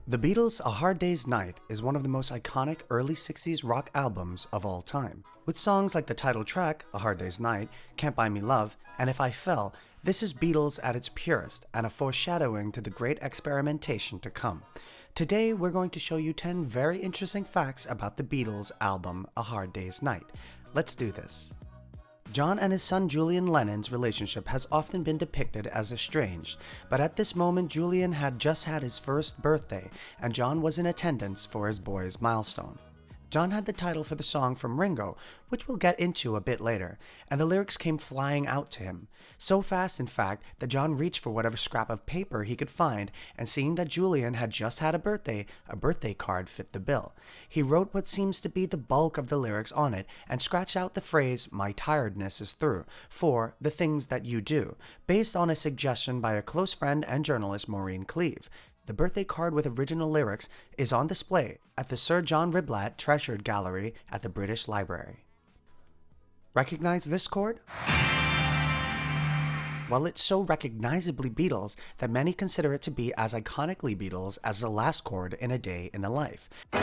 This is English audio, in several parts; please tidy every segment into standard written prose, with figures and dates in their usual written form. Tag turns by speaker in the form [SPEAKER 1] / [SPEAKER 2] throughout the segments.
[SPEAKER 1] The Beatles' A Hard Day's Night is one of the most iconic early 60s rock albums of all time. With songs like the title track, A Hard Day's Night, Can't Buy Me Love, and If I Fell, this is Beatles at its purest and a foreshadowing to the great experimentation to come. Today we're going to show you 10 very interesting facts about the Beatles' album A Hard Day's Night. Let's do this. John and his son Julian Lennon's relationship has often been depicted as estranged, but at this moment Julian had just had his first birthday and John was in attendance for his boy's milestone. John had the title for the song from Ringo, which we'll get into a bit later, and the lyrics came flying out to him. So fast, in fact, that John reached for whatever scrap of paper he could find, and seeing that Julian had just had a birthday card fit the bill. He wrote what seems to be the bulk of the lyrics on it, and scratched out the phrase, "My tiredness is through," for "the things that you do," based on a suggestion by a close friend and journalist Maureen Cleave. The birthday card with original lyrics is on display at the Sir John Riblatt Treasured Gallery at the British Library. Recognize this chord? Well, it's so recognizably Beatles that many consider it to be as iconically Beatles as the last chord in A Day in the Life. And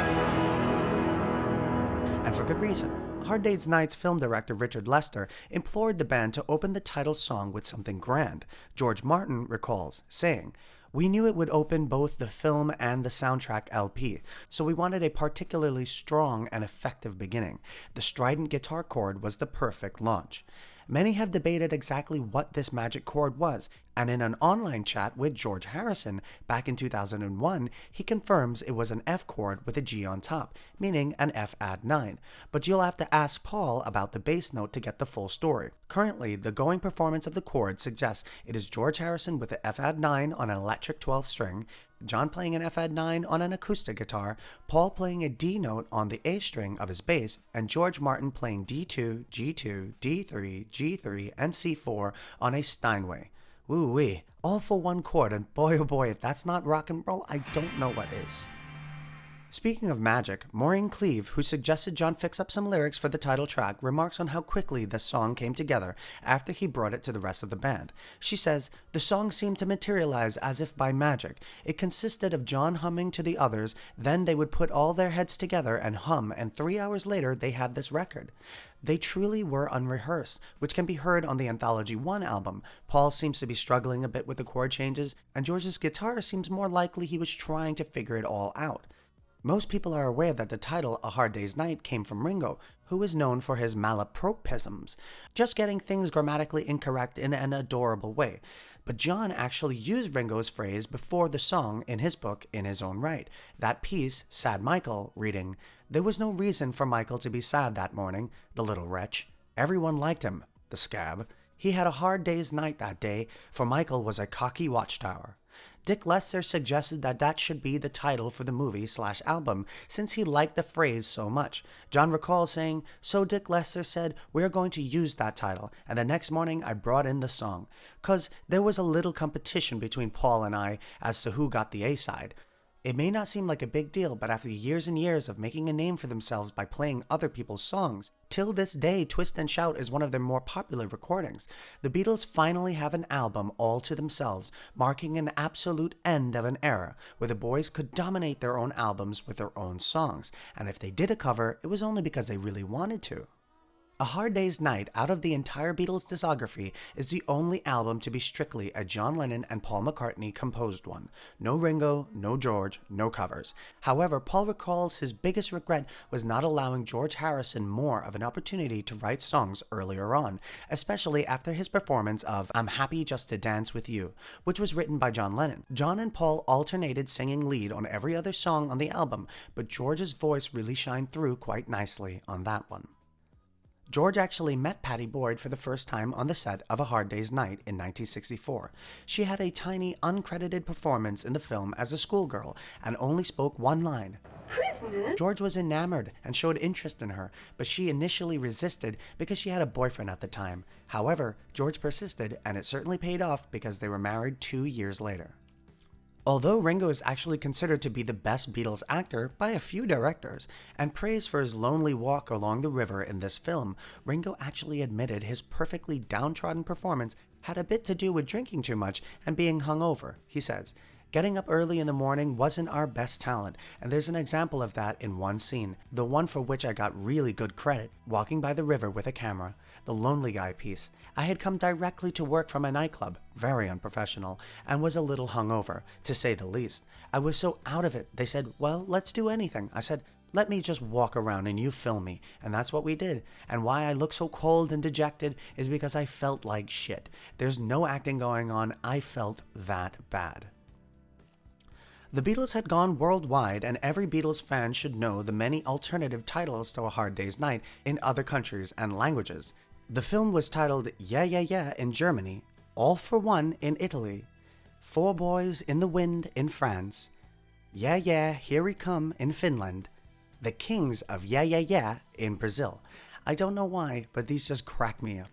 [SPEAKER 1] for good reason. Hard Day's Night's film director Richard Lester implored the band to open the title song with something grand. George Martin recalls, saying, "We knew it would open both the film and the soundtrack LP, so we wanted a particularly strong and effective beginning. The strident guitar chord was the perfect launch." Many have debated exactly what this magic chord was, and in an online chat with George Harrison back in 2001, he confirms it was an F chord with a G on top, meaning an F add 9, but you'll have to ask Paul about the bass note to get the full story. Currently, the going performance of the chord suggests it is George Harrison with the F add 9 on an electric 12th string, John playing an F add 9 on an acoustic guitar, Paul playing a D note on the A string of his bass, and George Martin playing D2, G2, D3, G3, and C4 on a Steinway. Woo-wee, all for one chord, and boy oh boy, if that's not rock and roll, I don't know what is. Speaking of magic, Maureen Cleave, who suggested John fix up some lyrics for the title track, remarks on how quickly the song came together after he brought it to the rest of the band. She says, "The song seemed to materialize as if by magic. It consisted of John humming to the others, then they would put all their heads together and hum, and 3 hours later they had this record." They truly were unrehearsed, which can be heard on the Anthology 1 album. Paul seems to be struggling a bit with the chord changes, and George's guitar seems more likely he was trying to figure it all out. Most people are aware that the title A Hard Day's Night came from Ringo, who is known for his malapropisms, just getting things grammatically incorrect in an adorable way. But John actually used Ringo's phrase before the song in his book in his own right. That piece, Sad Michael, reading, "There was no reason for Michael to be sad that morning, the little wretch. Everyone liked him, the scab. He had a hard day's night that day, for Michael was a cocky watchtower." Dick Lester suggested that that should be the title for the movie/album, since he liked the phrase so much. John recalls saying, "So Dick Lester said, we're going to use that title, and the next morning I brought in the song. 'Cause there was a little competition between Paul and I as to who got the A-side. It may not seem like a big deal, but after years and years of making a name for themselves by playing other people's songs, till this day Twist and Shout is one of their more popular recordings. The Beatles finally have an album all to themselves, marking an absolute end of an era, where the boys could dominate their own albums with their own songs, and if they did a cover, it was only because they really wanted to." A Hard Day's Night, out of the entire Beatles discography, is the only album to be strictly a John Lennon and Paul McCartney composed one. No Ringo, no George, no covers. However, Paul recalls his biggest regret was not allowing George Harrison more of an opportunity to write songs earlier on, especially after his performance of I'm Happy Just to Dance With You, which was written by John Lennon. John and Paul alternated singing lead on every other song on the album, but George's voice really shined through quite nicely on that one. George actually met Pattie Boyd for the first time on the set of A Hard Day's Night in 1964. She had a tiny, uncredited performance in the film as a schoolgirl and only spoke one line. "Prisoner?" George was enamored and showed interest in her, but she initially resisted because she had a boyfriend at the time. However, George persisted, and it certainly paid off because they were married 2 years later. Although Ringo is actually considered to be the best Beatles actor by a few directors, and praised for his lonely walk along the river in this film, Ringo actually admitted his perfectly downtrodden performance had a bit to do with drinking too much and being hungover. He says, Getting up early in the morning wasn't our best talent, and there's an example of that in one scene, the one for which I got really good credit, walking by the river with a camera, the lonely guy piece. I had come directly to work from a nightclub, very unprofessional, and was a little hungover, to say the least. I was so out of it, they said, well, let's do anything. I said, let me just walk around and you film me. And that's what we did. And why I look so cold and dejected is because I felt like shit. There's no acting going on. I felt that bad. The Beatles had gone worldwide, and every Beatles fan should know the many alternative titles to A Hard Day's Night in other countries and languages. The film was titled Yeah Yeah Yeah in Germany, All for One in Italy, Four Boys in the Wind in France, Yeah Yeah Here We Come in Finland, The Kings of Yeah Yeah Yeah in Brazil. I don't know why, but these just crack me up.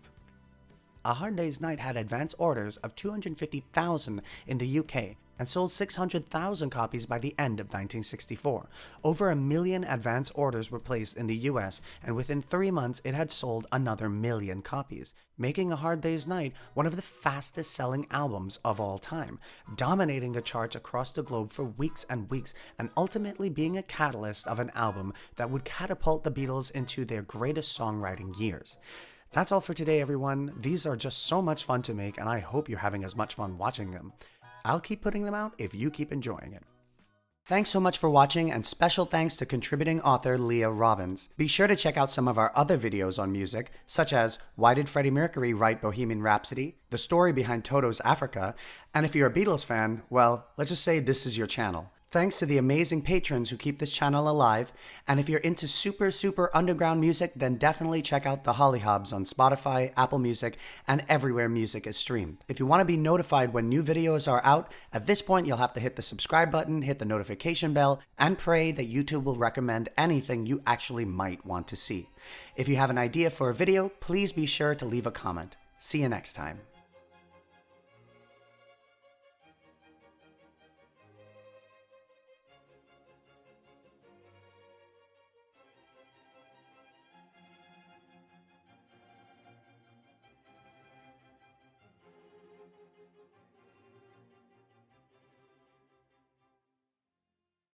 [SPEAKER 1] A Hard Day's Night had advance orders of 250,000 in the UK and sold 600,000 copies by the end of 1964. Over 1 million advance orders were placed in the US, and within 3 months it had sold another 1 million copies, making A Hard Day's Night one of the fastest selling albums of all time, dominating the charts across the globe for weeks and weeks, and ultimately being a catalyst of an album that would catapult the Beatles into their greatest songwriting years. That's all for today, everyone. These are just so much fun to make, and I hope you're having as much fun watching them. I'll keep putting them out if you keep enjoying it. Thanks so much for watching, and special thanks to contributing author Leah Robbins. Be sure to check out some of our other videos on music, such as Why Did Freddie Mercury Write Bohemian Rhapsody?, the story behind Toto's Africa, and if you're a Beatles fan, well, let's just say this is your channel. Thanks to the amazing patrons who keep this channel alive, and if you're into super underground music, then definitely check out the HollyHobs on Spotify, Apple Music, and everywhere music is streamed. If you want to be notified when new videos are out, at this point you'll have to hit the subscribe button, hit the notification bell, and pray that YouTube will recommend anything you actually might want to see. If you have an idea for a video, please be sure to leave a comment. See you next time.